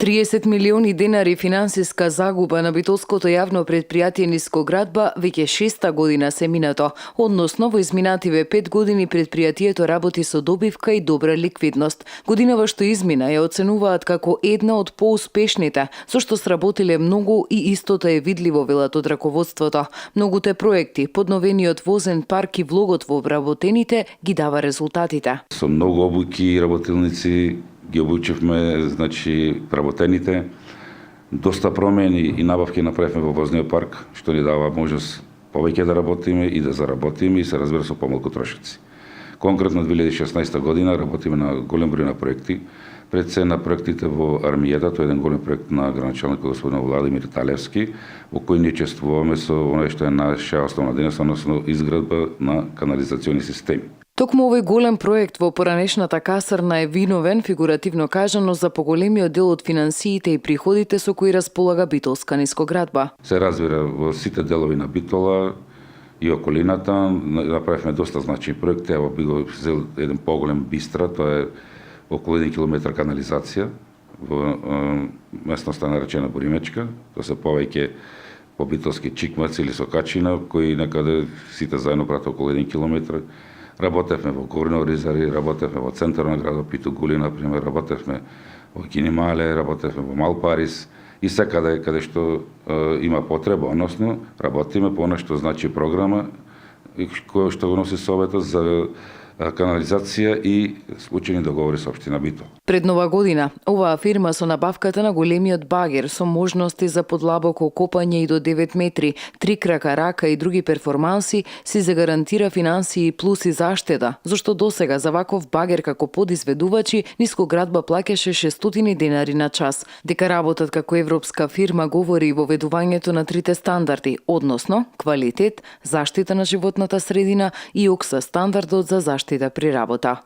30 милиони денари финансиска загуба на битолското јавно предпријатие Нискоградба веќе 6-та година се минато, односно во изминативе 5 години предпријатието работи со добивка и добра ликвидност. Годинава што измина ја оценуваат како една од поуспешните, зашто сработиле многу и истото е видливо, велат од раководството. Многуте проекти, подновениот возен парк и влогот во обработените ги дава резултатите. Со многу обуки и работилници ги обучивме, работените, доста промени и набавки направивме во возниот парк, што ни дава можност повеќе да работиме и да заработиме и се разбира со помалку трошоци. Конкретно 2016 година работиме на голем број на проекти, пред се на проектите во армијата, тоа е еден голем проект на граначалникот господин Владимир Талевски, во кој ние чествуваме со оној што е наша основна дейност, односно изградба на канализациони системи. Токму овој голем проект во поранешната касарна е виновен, фигуративно кажано, за поголемиот дел од финансиите и приходите со кои располага Битолска Нискоградба. Се разбира во сите делови на Битола и околината направивме доста значајни проекти. Ево би го взел еден поголем бистра, тоа е околу 1 километар канализација во местноста наречена Боримечка. Тоа се повеќе по битолски Чикмаци или Сокачина, кои некаде сите заедно прат околу 1 километар. Работевме во Горно Ризари, работевме во центар на градот Питогули, например, работевме во Кинимале, работевме во Мал Парис и секаде каде што има потреба, односно работиме по она што значи програма која што го носи Советот за канализација и случајни договори со општина Битол. Пред нова година, оваа фирма со набавката на големиот багер со можности за подлабоко копање и до 9 метри, 3 крака рака и други перформанси си загарантира финансии плюс и заштеда, зашто досега за ваков багер како подизведувачи Нискоградба плаќаше 600 денари на час. Дека работат како европска фирма говори и воведувањето на трите стандарди, односно квалитет, заштита на животната средина и ОКСА стандардот за заштита при работа.